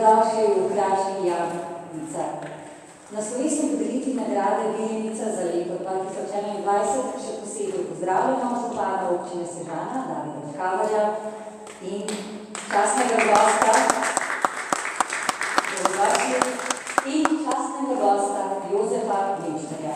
Dobrodošli v Kraški Jamnica. Na slovesni podelitvi nagrade Vilenica za leto 2021 še posebej pozdravljamo župana občine Sežana, Davida Škavarja in častnega gosta Jozefa Lemšterja.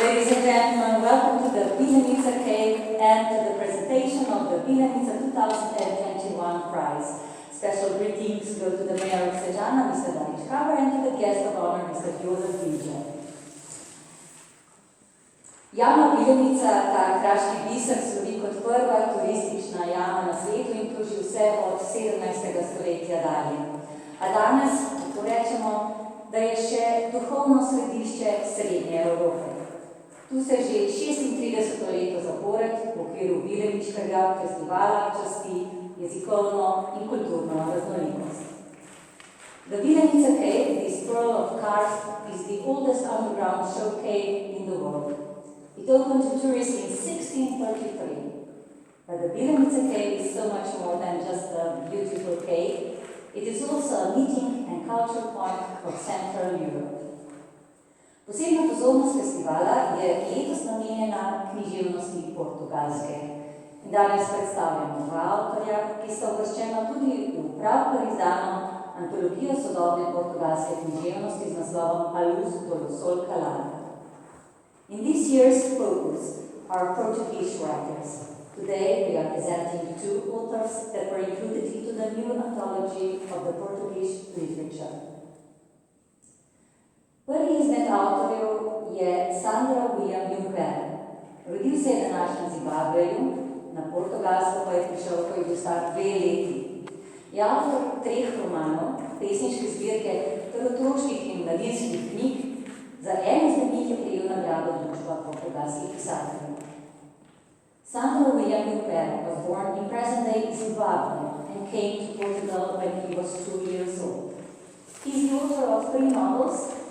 Ladies and gentlemen, welcome to the Vilenica Cake and to the presentation of the Vilenica 2021 prize. Special greetings go to the Mayor of Sežana, Mr. David Škavar, and to the guest of honor, Mr. Jozef Lemšter. Jama Vilenica, ta kraški biser, slovi kot prva turistična jama na svetu in kroži vse od 17. stoletja dalje. A danes lahko rečemo, da je še duhovno središče Srednje Evrope. Tu se že 36 leto zapored v okviru Vileničkega festivala časti jezikovno in kulturno raznolikost. The Vilenica Cave, this pearl of karst, is the oldest underground show cave in the world. It opened to tourists in 1633. But the Vilenica Cave is so much more than just a beautiful cave. It is also a meeting and cultural point for Central Europe. Posebna pozornost festivala je letos namenjena književnosti Portugalske. In danes predstavljamo dva avtorja, ki sta uvrščena tudi v pravkar izdano antologijo sodobne portugalske književnosti z naslovom A luz do sol calada. In this year's focus are Portuguese writers. Today we are presenting two authors that were included into the new anthology of the Portuguese literature. Prvi izmed avtorjev je Sandro William Junqueira. Rodil se je v današnjem Zimbabveju, na Portugalsko pa je prišel, ko je bil star 2 leti. Je avtor 3 romanov, pesniške zbirke ter otroških in mladinskih knjig. Za eno izmed njih je prejel nagrado Društva portugalskih pisateljev. Sandro William Junqueira was born in present-day Zimbabwe and came to Portugal when he was 2 years old. He is the author of 3 novels,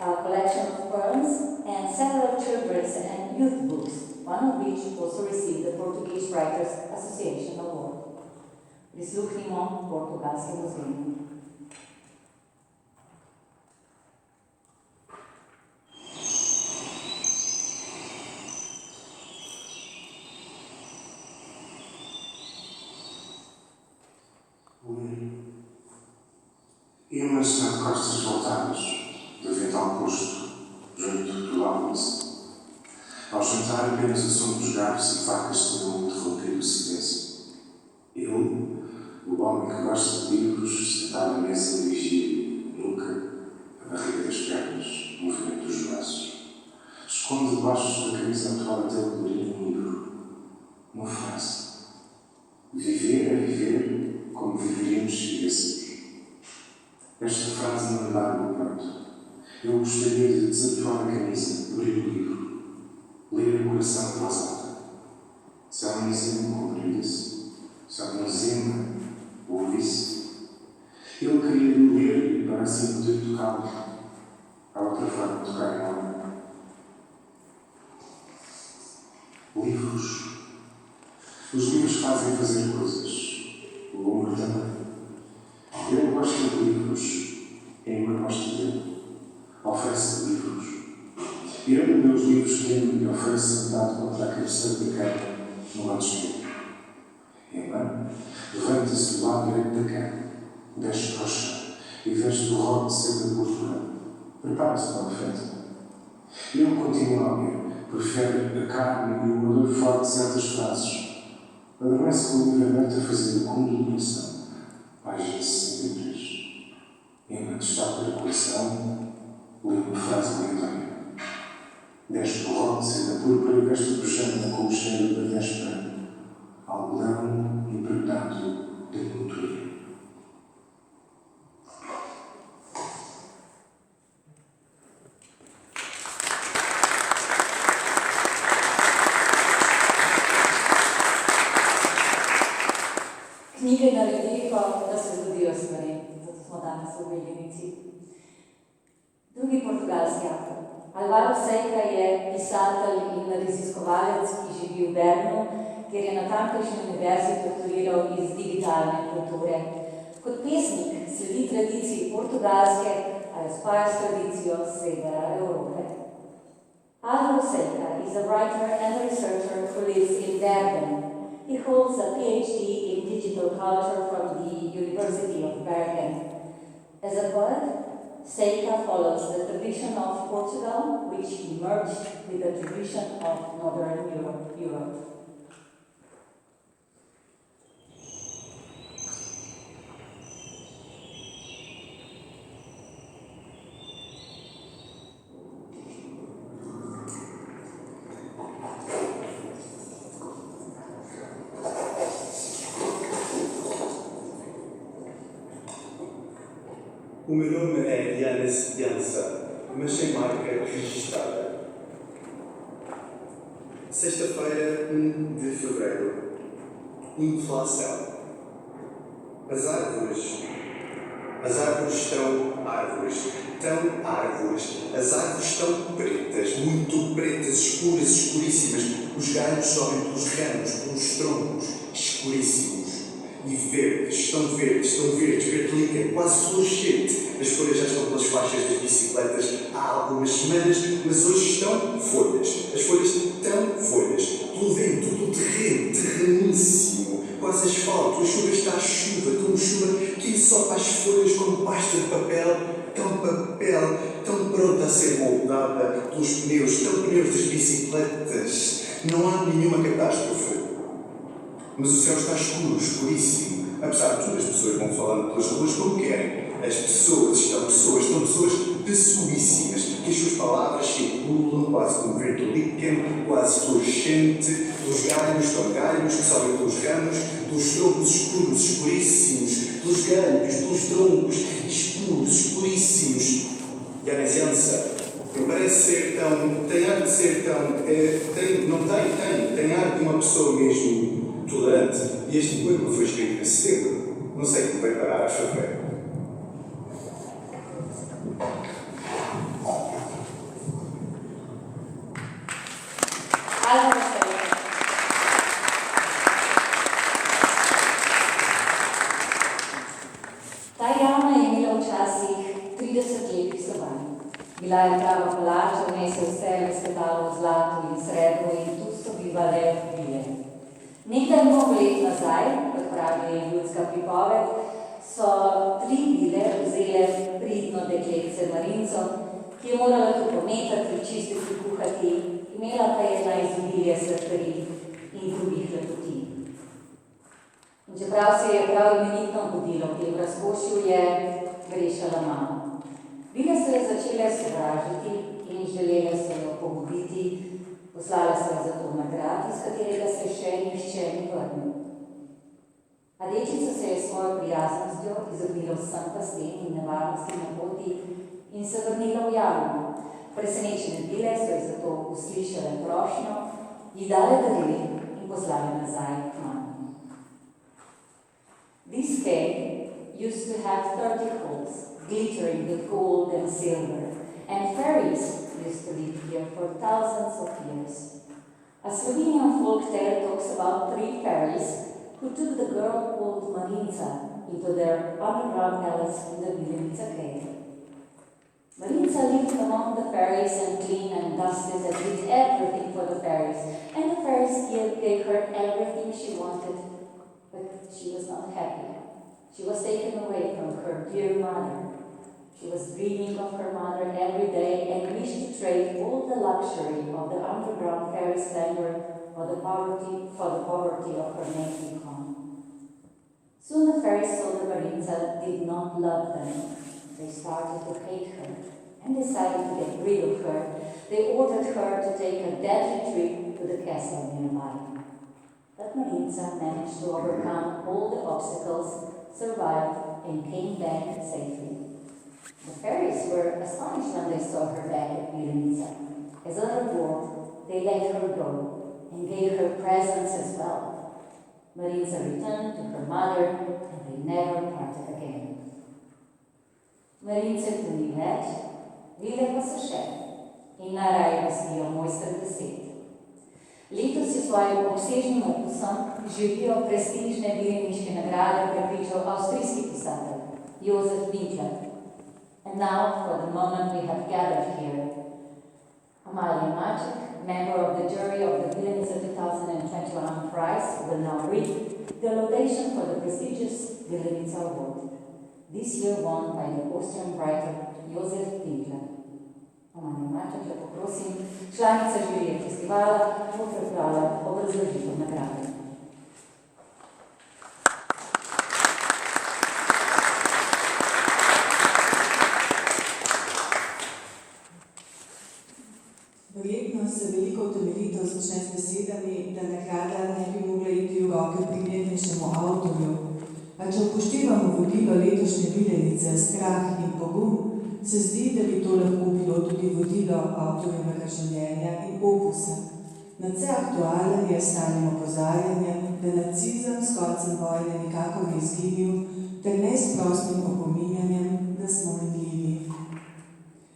a collection of poems, and several children's and youth books, one of which also received the Portuguese Writers Association Award. Prisluhnimo portugalskemu zvenu. Íamos de costas voltadas, de vento ao posto, junto do almoço. Ao jantar, apenas o som dos garfos e facas tinham interrompido o silêncio. Eu, o homem que gosta de livros, sentado à mesa de vigia, nunca a barriga das pernas, o movimento dos braços. Esconde debaixo da camisa atual até o colorinho um livro. Uma frase. Viver é viver como viveríamos se vivêssemos. Esta frase não me dá no meu peito. Eu gostaria de desabotoar a camisa, abrir o livro, ler o coração em voz alta. Se alguém zema compreendesse, se alguém zema ouvisse, eu queria ler para assim poder tocá-lo. Há outra forma de tocar em alma. Livros. Os livros fazem fazer coisas. O homem também. Eu gosto de livros, Emma gosta dele. Oferece livros. E um dos meus livros que Emma me oferece sentado contra a cabeceira da cama, no lado esquerdo. Emma levanta-se do lado direito da cama, desce para o chão e veste o rodo de seda de púrpura. Prepara-se para a festa. Ele continua a ler, prefere a carne e o odor forte de certas frases. Adormece com o livro aberto a fazer o cume do coração. Página 63. Emma destaca o coração, lê uma frase aleatória. Desce o rodo de seda púrpura e veste o pijama com o cheiro da véspera, algodão impregnado de cultura. Knjige naredijo, da se zgodijo stvari, zato smo danes v Viljenici. Drugi portugalski avtor. Alvaro Seca je pisatelj in raziskovalec, ki živi v Bernu, kjer je na tamkajšnji univerzi doktoriral iz digitalne kulture. Kot pesnik sledi tradiciji portugalske, a jo spaja s tradicijo severa Evrope. Álvaro Seika is a writer and a researcher who lives in Bergen. He holds a PhD in digital culture from the University of Bergen. As a poet, Seika follows the tradition of Portugal, which merged with the tradition of Northern Europe. O meu nome é Yannis Jansa, mas sem marca registrada. Sexta-feira, 1 de fevereiro. Inflação. As árvores estão árvores. As árvores estão pretas, muito pretas, escuras, escuríssimas. Os galhos sobem pelos ramos, pelos troncos, escuríssimos. E verdes, estão verdes, verde líquido, quase fluorescente. As folhas já estão pelas faixas das bicicletas há algumas semanas, mas hoje estão folhas. As folhas estão folhas. Pelo vento, pelo terreno, terreníssimo, quase asfalto. A chuva está a chuva, tão chuva que ensopa as folhas como pasta de papel, tão pronta a ser moldada pelos pneus, tão pneus das bicicletas. Não há nenhuma catástrofe. Mas o céu está escuro, escuríssimo. Apesar de tudo, as pessoas vão falando pelas ruas como querem. As pessoas estão pessoíssimas, que as suas palavras circulam quase como verde líquido, quase fluorescente. Dos galhos estão galhos que sobem pelos ramos, dos troncos escuros, escuríssimos, dos galhos, dos troncos escuros, escuríssimos. Yannis Jansa, parece ser tão... tem ar de ser tão... tem ar de uma pessoa mesmo tolerante, e este poema foi escrito nesse tempo. Não sei como vai parar, acho que é. Álvaro Seika. Ta jama je imela včasih 30 lepih sobanj. Bila je prava palača, v njej se vse razkatalo v zlatu in srebru in tu so bivale vile. Nekdaj mnogo let nazaj, kot pravi ljudska pripoved, so 3 vile vzele pridno dekletce Marinco, ki je morala tu pometati, čistiti, kuhati, imela pa je na izobilje sladkarij in drugih lepoti. In čeprav se je prav imenitno budilo v tem razkošju, je grešala mamo. Vile so jo začele sovražiti in želele so jo pogubiti. Poslala so jo zato na grad, iz katerega se še nihče ni vrnil. A dečica se je svojo prijaznostjo izognila vsem pastem in nevarnosti na poti in se vrnila v jamo. Presenečene vile so ji zato uslišale prošnjo, ji dale daril in poslale nazaj k mami. This cave used to have 30 halls, glittering with gold and silver, and fairies used to live here for thousands of years. A Slovenian folk tale talks about 3 fairies who took the girl called Marinca into their underground palace in the Vilenica cave. Marinca lived among the fairies and cleaned and dusted and did everything for the fairies, and the fairies gave her everything she wanted, but she was not happy. She was taken away from her dear mother. She was dreaming of her mother every day and wished to trade all the luxury of the underground fairy splendor for the poverty of her native home. Soon the fairies saw that Marinca did not love them. They started to hate her and decided to get rid of her. They ordered her to take a deadly trip to the castle nearby. But Marinca managed to overcome all the obstacles, survived, and came back safely. The fairies were astonished when they saw her back at Vilenica. As a reward, they let her go and gave her presents as well. Marinca returned to her mother and they never parted again. Marinca tu ni več, vile pa so še in na raju gostijo mojster besed. Letos je s svojim obsežnim opusom žirijo prestižne Vileniške nagrade prepričal avstrijski pisatelj Josef Winkler. And now for the moment we have gathered here. Amalia Maček, member of the jury of the Vilenica 2021 prize, will now read the laudation for the prestigious Vilenica Award, this year won by the Austrian writer Josef Winkler. Amalia Maček, lepo prosim, članica žirije festivala, bo prebrala obrazložitev nagrade. Verjetno se veliko utemeljitev začne s besedami, da nagrada ne bi mogla iti v roke primernejšemu avtorju. A če upoštevamo vodilo letošnje Vilenice, strah in pogum, se zdi, da bi to lahko bilo tudi vodilo avtorjevega življenja in opusa. Nadvse aktualen je stalnim opozarjanjem, da nacizem s koncem vojne nikakor ni izginil, ter ne s prostim opominjanjem, da smo minljivi.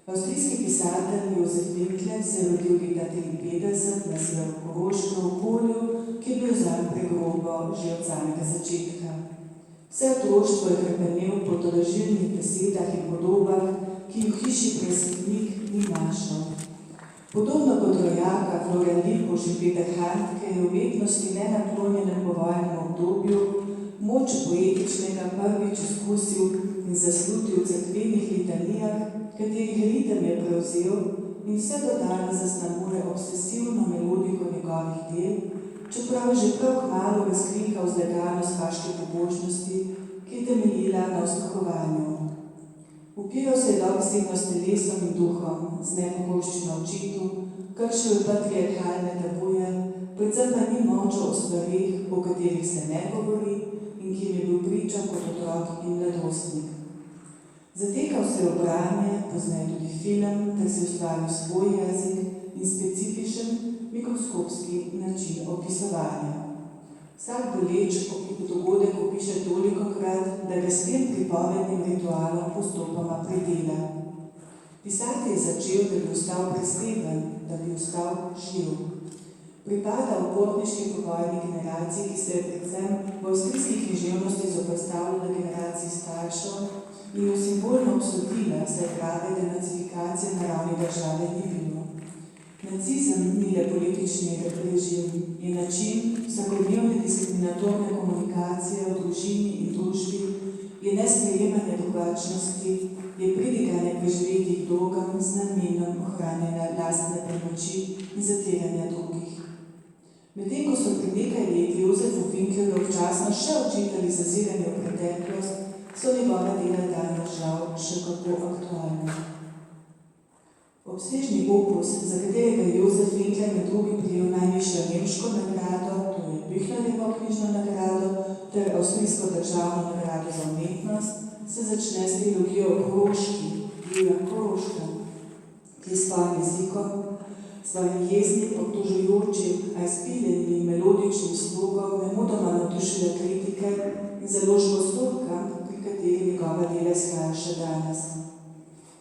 Avstrijski pisatelj Josef Winkler se je rodil leta 1953 na severokoroškem okolju, ki je bil zanj pregrobo že od samega začetka. Vse otroštvo je krepenel po tolažilnih besedah in podobah, ki v hiši presvetnik ni našel. Podobno kot rojaka Florian Lippoš in Peter Handke je v umetnosti nenaklonjenem povojnem obdobju moč poetičnega prvič izkusil in zaslutil v cerkvenih litanijah, katerih ritem je prevzel in vse do danes zaznamuje obsesivno melodiko njegovih del, čeprav je že prav kmalu razkrinkal zleganost vaške pobožnosti, ki je temeljila na ustrahovanju. Upiral se je dobesedno s telesom in duhom, z nepokorščino očitu, kršil je patriarhalne tabuje, predvsem pa ni molčal o stvareh, o katerih se ne govori in ki jim je bil priča kot otrok in mladostnik. Zatekal se je v branje, pozneje tudi film, ter si ustvaril svoj jezik in specifičen mikroskopski način opisovanja. Vsak boleč dogodek opiše tolikokrat, da ga s tem pripovednim ritualom postopoma predela. Pisati je začel, da bi ostal presteven, da bi ostal živ. Pripada uporniški povojni generaciji, ki se je predvsem v avstrijski književnosti zoperstavljala generaciji staršev in jo simbolno obsodila, saj prave denacifikacije na ravni države ni bilo. Nacizem ni le politični režim, je način vsakodnevne diskriminatorne komunikacije v družini in družbi, je nesprejemanje drugačnosti, je pridiganje preživetih dogam z namenom ohranjanja lastne pomoči in zatiranja drugih. Medtem ko so pred nekaj leti Josefu Winklerju včasno še očitali zaziranje v preteklost, so njegova dela danes žal še kako aktualna. Obsežni opus, za katerega je Josef Winkler med drugim prejel najvišjo nemško nagrado, to je Büchnerjevo knjižno nagrado, ter avstrijsko državno nagrado za umetnost, se začne s trilogijo Koroški, Julia Koroška, ki je s svojim jezikom, svojim jeznim, obtožujočim, a izpiljenim in melodičnim slogom nemudoma navdušila kritike in založbo Surkamp, pri kateri njegova dela izhaja še danes.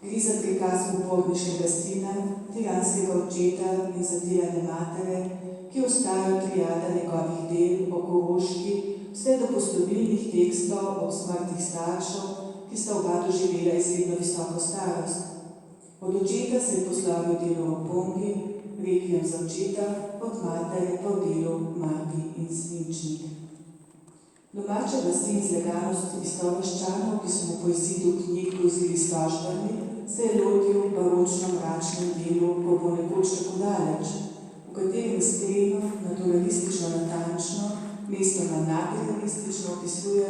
Gre za prikaz uporniškega sina, tiranskega očeta in zatirane matere, ki ostajajo triada njegovih del o Koroški, vse do postovilnih tekstov ob smrtih staršev, ki sta oba doživela izredno visoko starost. Od očeta se je poslovil delo o Pongi, Rekviem za očeta, od matere pa v delu Mati in Svinčnik. Domače vlasti in zleganosti istovaščanov, ki so mu po izidu knjig grozili s tožbami, se je lotil v baročno mračnem delu, ko bo nekoč tako daleč, v katerem iskreno, naturalistično natančno, mestoma nadrealistično opisuje,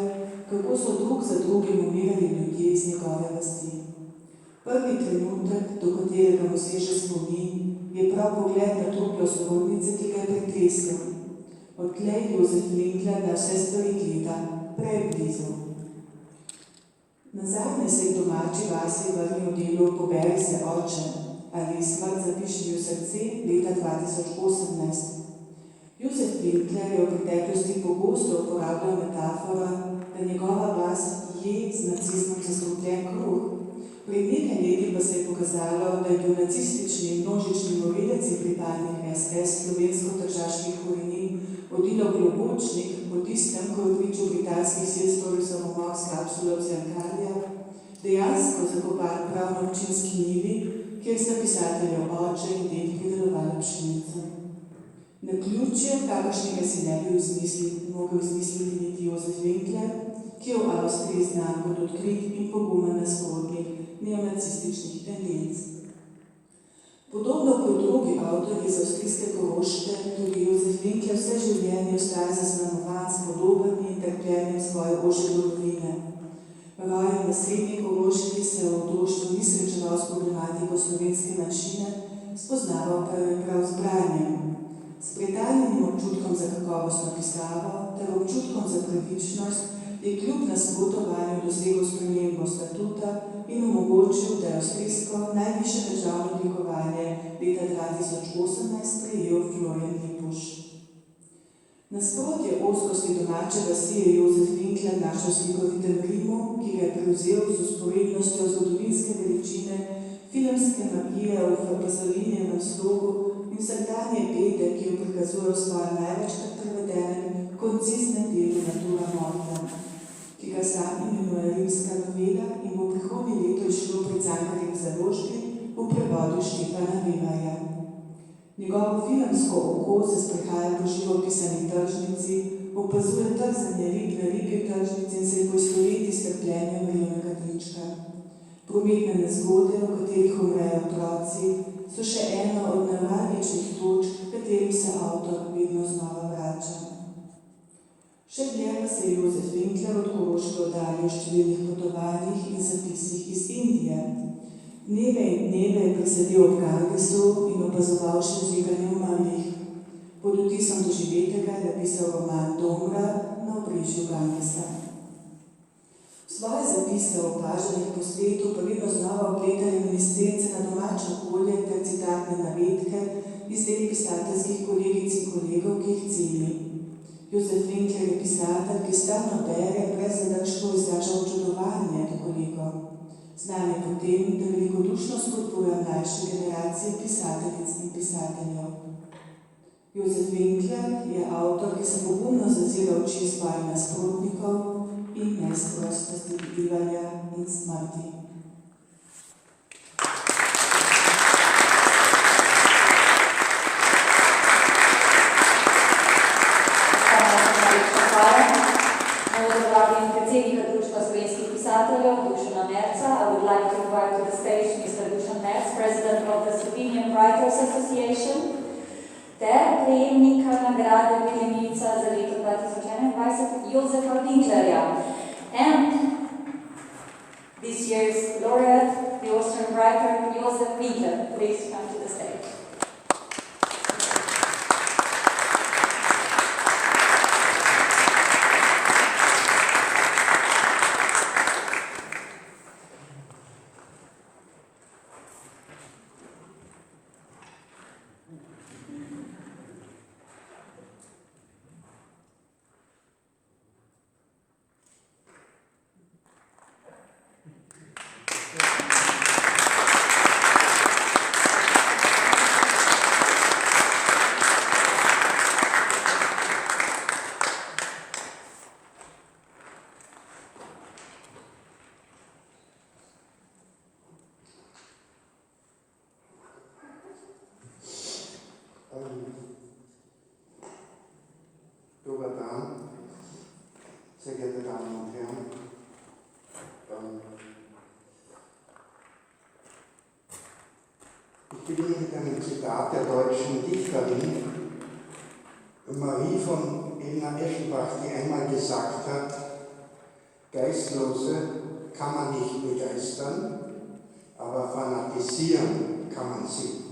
kako so drug za drugim umirali ljudje iz njegove vasti. Prvi trenutek, do katerega mu seže spomin, je prav pogled na truplo sorodnice, ki ga je pretresel. Odtlej Josef Winkler na vse stvari gleda preblizu. Nazadnje se je v domači vasi vrnil delu Poberi se oče ali Smrt zapiši mi v srce leta 2018. Josef Winkler je v preteklosti pogosto uporabljal metaforo, da njegova vas je z nacizmom zastrupljen kruh, Pred nekaj leti pa se je pokazalo, da je bil nacistični množični morilec in pripadnik SS slovensko-tržaških korenin Odilo Globočnik po tistem, ko je pričal britanskih sil storil samomor s kapsulo Ciancardia, dejansko zakopan prav na občinski njivi, kjer sta pisateljev oče in ded pridelovala pšenico. Naključje, kakršnega si ne bi mogel izmisliti niti Jozef Winkler, ki je v Avstriji znan kot odkrit in pogumen nasprotnik neonacističnih tendenc. Podobno kot drugi avtorji iz avstrijske Koroške, tudi Jozef Winkler vse življenje ostaja zaznamovan s podobami in trpljenjem svoje ožje domovine. Rojen na srednji Koroški se v otroštvu ni srečeval s problematiko slovenske manjšine, spoznaval pa jo je prav z branjem. S pretaljenim občutkom za kakovostno pisavo ter občutkom za pravičnost je kljub nasprotovanju dosegel spremembo statuta in omogočil, da je avstrijsko najvišje državno odlikovanje leta 2018 prejel Florian Lipuš. Nasprotje ozkosti domače vasi je Jozef Winkler našel v slikovitem Rimu, ki ga je prevzel z usporednostjo zgodovinske veličine, filmske magije v Pasolinijevem slogu in vsakdanje bede, ki jo prikazuje v svojem največkrat prevedenem, konciznem delu Natura Morta, ki ga sam imenuje Rimska novela in bo prihodnje leto izšlo pri Cankarjevi založbi v prevodu Štefana Weberja. Njegovo filmsko oko se sprehaja po živopisani tržnici, opazuje trzanje rib na ribji tržnici in se poistoveti s trpljenjem revnega dečka. Prometne nezgode, v katerih umrejo otroci, so še ena od nevralgičnih točk, katerim se avtor vedno znova vrača. Še dlje pa se je Jozef Winkler od Koroške oddaljil v številnih potovanjih in zapisih iz Indije. Dneve in dneve je presedel ob Gangesu in opazoval še žiganje umrlih. Pod vtisom doživetega je napisal roman Domra na obrežju Gangesa. Svoje zapise o opaženih po svetu pa vedno znova opleta reminiscence na domače okolje ter citatne navedke iz del pisateljskih kolegic in kolegov, ki jih ceni. Jozef Winkler je pisatelj, ki stalno bere, brez zadržkov izraža občudovanje do kolegov. Znan je po tem, da velikodušno spodbuja mlajše generacije pisateljic in pisateljev. Jozef Winkler je avtor, ki se pogumno zazira oči svojih nasprotnikov in neizprostnosti bivanja in smrti. Predsednika Društva slovenskih pisateljev Dušana Merca. I would like to invite to the stage Mr. Dušan Merc, President of the Slovenian Writers Association, ter prejemnika nagrade Vilenica za leto 2021 Jozefa Winklerja. And this year's laureate, the Austrian writer Josef Winkler. Please come to the stage. Dober dan, sehr geehrte Damen und Herren. Ich beginne mit einem Zitat der deutschen Dichterin Marie von Elna-Eschenbach, die einmal gesagt hat, Geistlose kann man nicht begeistern, aber fanatisieren kann man sie.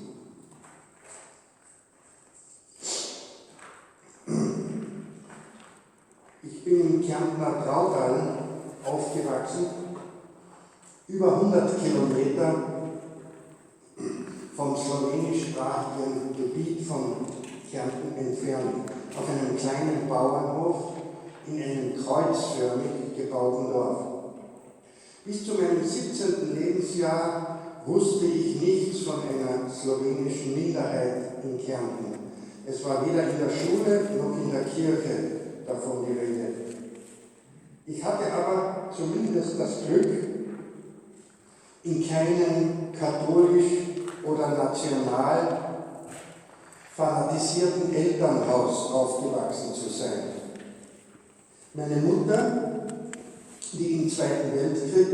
Ich bin im Kärntner Traudal aufgewachsen, über 100 Kilometer vom slowenischsprachigen Gebiet von Kärnten entfernt, auf einem kleinen Bauernhof in einem kreuzförmig gebauten Dorf. Bis zu meinem 17. Lebensjahr wusste ich nichts von einer slowenischen Minderheit in Kärnten. Es war weder in der Schule noch in der Kirche davon die Rede. Ich hatte aber zumindest das Glück, in keinem katholisch oder national fanatisierten Elternhaus aufgewachsen zu sein. Meine Mutter, die im Zweiten Weltkrieg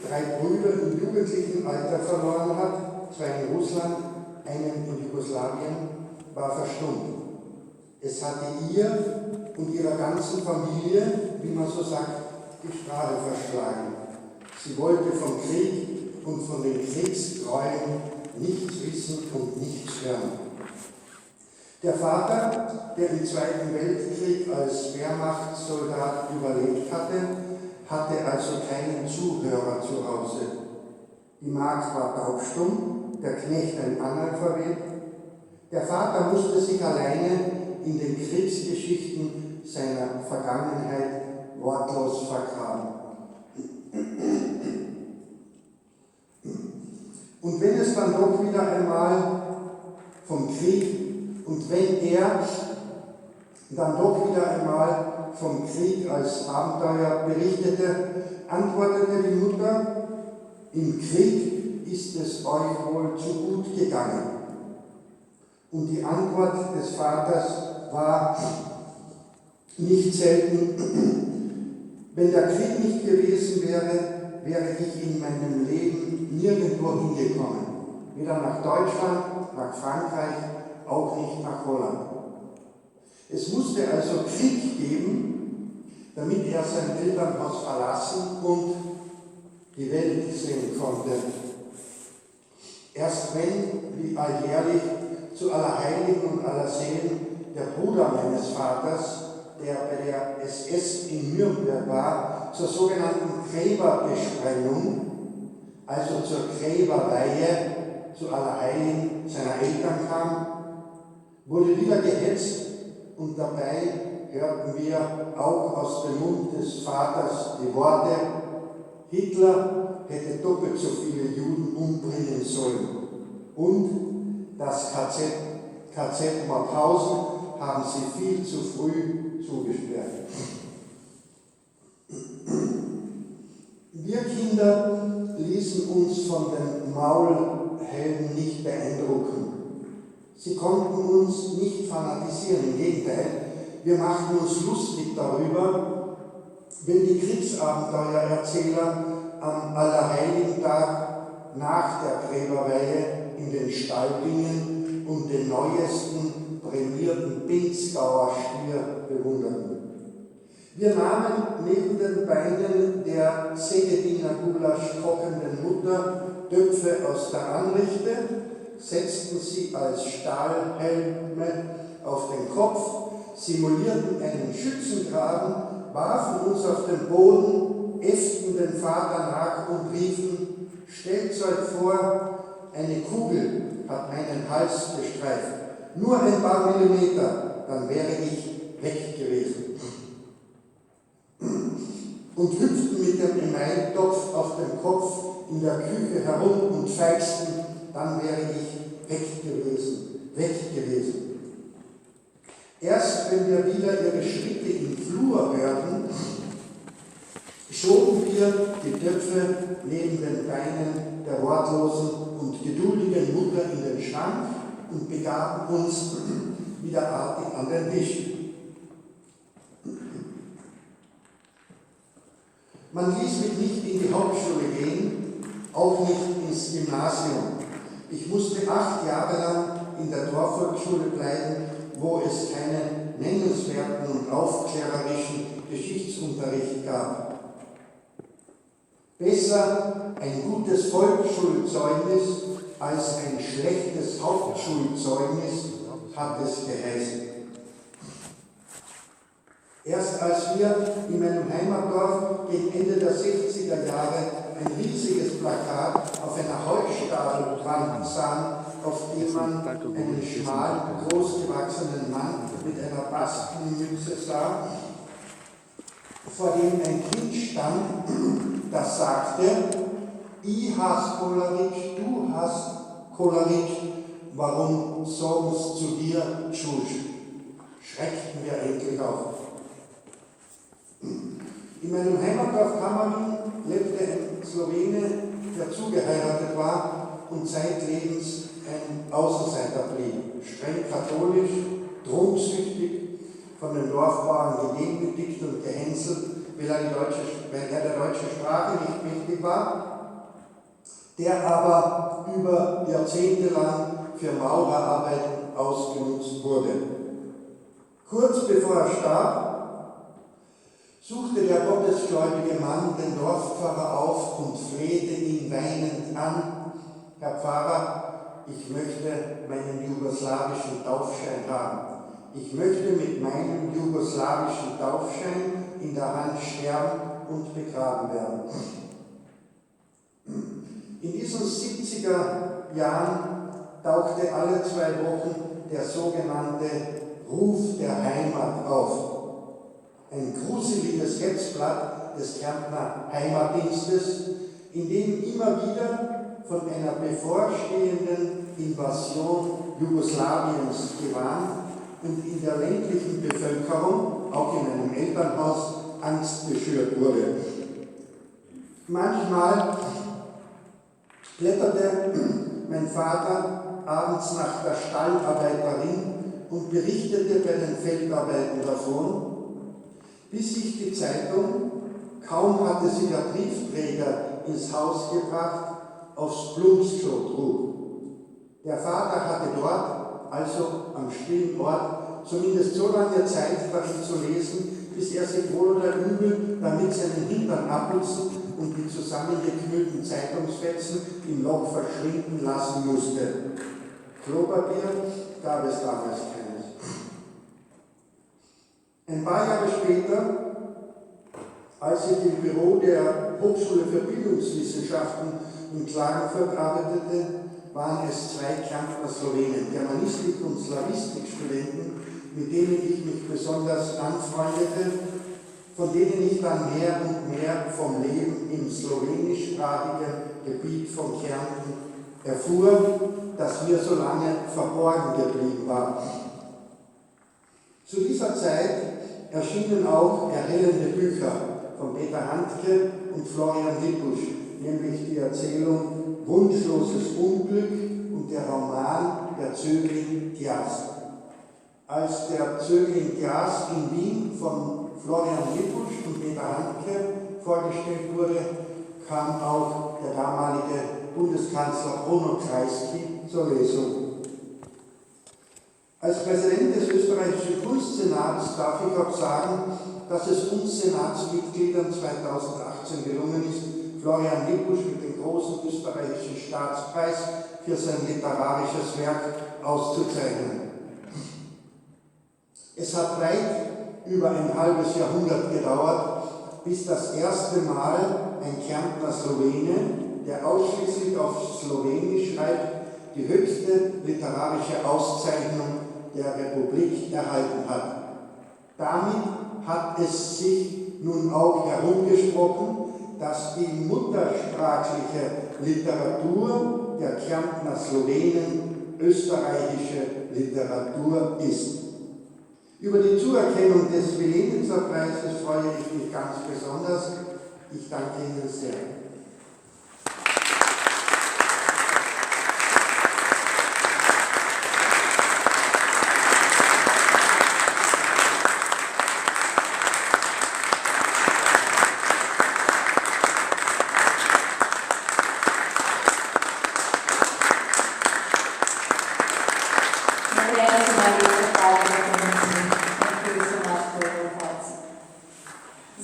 3 Brüder im jugendlichen Alter verloren hat, 2 in Russland, einen in Jugoslawien, war verstummt. Es hatte ihr und ihrer ganzen Familie, wie man so sagt, die Sprache verschlagen. Sie wollte vom Krieg und von den Kriegstreuen nichts wissen und nichts hören. Der Vater, der im Zweiten Weltkrieg als Wehrmachtssoldat überlebt hatte, hatte also keinen Zuhörer zu Hause. Die Magd war taubstumm, der Knecht ein Analphabet. Der Vater musste sich alleine in den Kriegsgeschichten seiner Vergangenheit wortlos vergraben. Und wenn es dann doch wieder einmal vom Krieg und wenn er dann doch wieder einmal vom Krieg als Abenteuer berichtete, antwortete die Mutter: Im Krieg ist es euch wohl zu gut gegangen. Und die Antwort des Vaters war nicht selten: Wenn der Krieg nicht gewesen wäre, wäre ich in meinem Leben nirgendwo hingekommen. Weder nach Deutschland, nach Frankreich, auch nicht nach Holland. Es musste also Krieg geben, damit er sein Elternhaus verlassen und die Welt sehen konnte. Erst wenn, wie alljährlich, zu Allerheiligen und Allerseelen der Bruder meines Vaters, der bei der SS in Nürnberg war, zur sogenannten Gräberbesprengung, also zur Gräberweihe zu Allerheiligen seiner Eltern kam, wurde wieder gehetzt und dabei hörten wir auch aus dem Mund des Vaters die Worte: Hitler hätte doppelt so viele Juden umbringen sollen und das KZ Mauthausen haben sie viel zu früh zugesperrt. Wir Kinder ließen uns von den Maulhelden nicht beeindrucken. Sie konnten uns nicht fanatisieren, im Gegenteil, wir machten uns lustig darüber, wenn die Kriegsabenteuererzähler am Allerheiligentag nach der Gräberweihe in den Stall gingen und den neuesten prämierten Pinzgauer Stier bewunderten. Wir nahmen neben den Beinen der Segedinger Gulasch kochenden Mutter Töpfe aus der Anrichte, setzten sie als Stahlhelme auf den Kopf, simulierten einen Schützengraben, warfen uns auf den Boden, äfften den Vater nach und riefen: Stellt euch vor, eine Kugel hat meinen Hals gestreift. Nur ein paar Millimeter, dann wäre ich weg gewesen. Und hüpften mit dem Emailtopf auf dem Kopf in der Küche herum und feixten: Dann wäre ich weg gewesen. Erst wenn wir wieder ihre Schritte im Flur hörten, schoben wir die Töpfe neben den Beinen der wortlosen und geduldigen Mutter in den Schrank und begaben uns wieder artig an den Tisch. Man ließ mich nicht in die Hauptschule gehen, auch nicht ins Gymnasium. Ich musste 8 Jahre lang in der Dorfvolksschule bleiben, wo es keinen nennenswerten und aufklärerischen Geschichtsunterricht gab. Besser ein gutes Volksschulzeugnis als ein schlechtes Hauptschulzeugnis, hat es geheißen. Erst als wir in meinem Heimatdorf gegen Ende der 60er Jahre ein riesiges Plakat auf einer Holzstapelwand sahen, auf dem man einen schmalen, großgewachsenen Mann mit einer Baskenmütze sah, vor dem ein Kind stand, das sagte, ich has Cholerik, du hast Cholerik, warum sagen's zu dir, Tschusch? Schreckten wir endlich auf. In meinem Heimatdorf Kammering lebte ein Slowene, der zugeheiratet war und zeitlebens ein Außenseiter blieb. Streng katholisch, trunksüchtig, von den Dorfbauern gedemütigt und gehänselt, weil er der deutschen Sprache nicht mächtig war, der aber über Jahrzehnte lang für Maurerarbeiten ausgenutzt wurde. Kurz bevor er starb, suchte der gottesgläubige Mann den Dorfpfarrer auf und flehte ihn weinend an: Herr Pfarrer, ich möchte meinen jugoslawischen Taufschein haben. Ich möchte mit meinem jugoslawischen Taufschein in der Hand sterben und begraben werden. In diesen 70er Jahren tauchte alle 2 Wochen der sogenannte Ruf der Heimat auf. Ein gruseliges Hetzblatt des Kärntner Heimatdienstes, in dem immer wieder von einer bevorstehenden Invasion Jugoslawiens gewarnt und in der ländlichen Bevölkerung, auch in einem Elternhaus, Angst geschürt wurde. Manchmal blätterte mein Vater abends nach der Stallarbeiterin und berichtete bei den Feldarbeiten davon, bis sich die Zeitung, kaum hatte sie der Briefträger ins Haus gebracht, aufs Blumsklo trug. Der Vater hatte dort, also am stillen Ort, zumindest so lange Zeit darin zu lesen, bis er sich wohl oder übel damit seinen Hintern abputzen und die zusammengeknüllten Zeitungsfetzen im Loch verschwinden lassen musste. Klopapier gab es damals keines. Ein paar Jahre später, als ich im Büro der Hochschule für Bildungswissenschaften in Klagenfurt arbeitete, waren es 2 Kärntner Slowenen, Germanistik- und Slawistik-Studenten, mit denen ich mich besonders anfreundete, von denen ich dann mehr und mehr vom Leben im slowenischsprachigen Gebiet von Kärnten erfuhr, das mir so lange verborgen geblieben war. Zu dieser Zeit erschienen auch erhellende Bücher von Peter Handke und Florian Lippusch, nämlich die Erzählung Wunschloses Unglück und der Roman Der Zögling Tjas. Als der Zögling Tjas in Wien von Florian Lippusch und Peter Handke vorgestellt wurde, kam auch der damalige Bundeskanzler Bruno Kreisky zur Lesung. Als Präsident des österreichischen Kunstsenats darf ich auch sagen, dass es uns Senatsmitgliedern 2018 gelungen ist, Florian Lippusch mit dem großen österreichischen Staatspreis für sein literarisches Werk auszuzeichnen. Es hat weit über ein halbes Jahrhundert gedauert, bis das erste Mal ein Kärntner Slowene, der ausschließlich auf Slowenisch schreibt, die höchste literarische Auszeichnung der Republik erhalten hat. Damit hat es sich nun auch herumgesprochen, dass die muttersprachliche Literatur der Kärntner Slowenen österreichische Literatur ist. Über die Zuerkennung des Vilenitzer-Preises freue ich mich ganz besonders. Ich danke Ihnen sehr.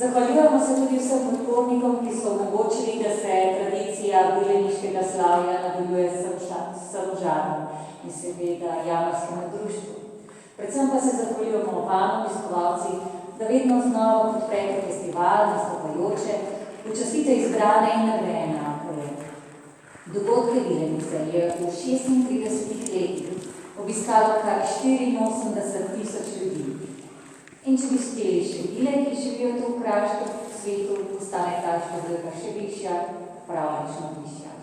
Zahvaljujemo se tudi vsem podpornikom, ki so omogočili, da se tradicija vileniškega slavja nadaljuje s Saložanom in seveda jamarskemu društvu. Predvsem pa se zahvaljujemo vam, obiskovalci, da vedno znova podprete festival, nastopajoče, počastite izbrane in nagrajene avtorje. Dogodke Vilenice je v 36 letih obiskalo kar 84 000 ljudi. In če bi šteli še bile, ki živijo tu v kraškem svetu, postane ta številka še višja, pravlično višja.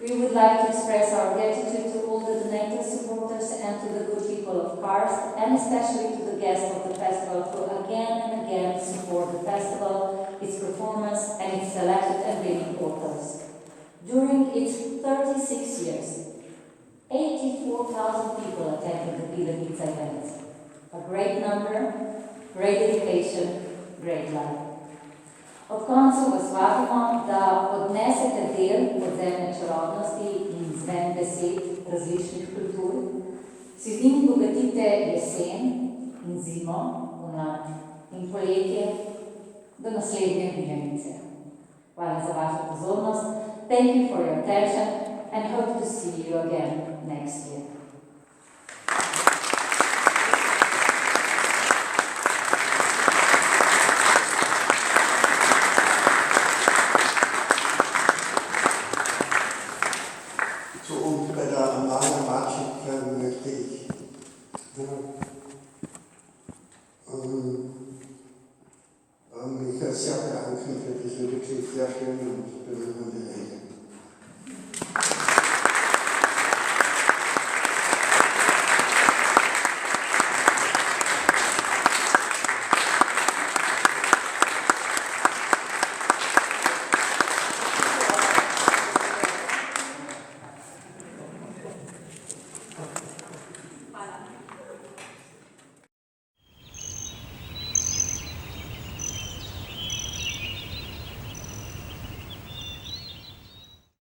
We would like to express our gratitude to all the donator supporters and to the good people of Karst, and especially to the guests of the festival who again and again support the festival, its performance, and its selected and winning authors. During its 36 years, 84,000 people attended the Bilenica event. A great number, great dedication, great love. Ob koncu vas vabimo, da odnesete del podzemne čarobnosti in zven besed različnih kultur, si z njimi bogatite jesen in zimo, pomlad in poletje do naslednje Biljanice. Hvala za vašo pozornost. Thank you for your attention and hope to see you again next year.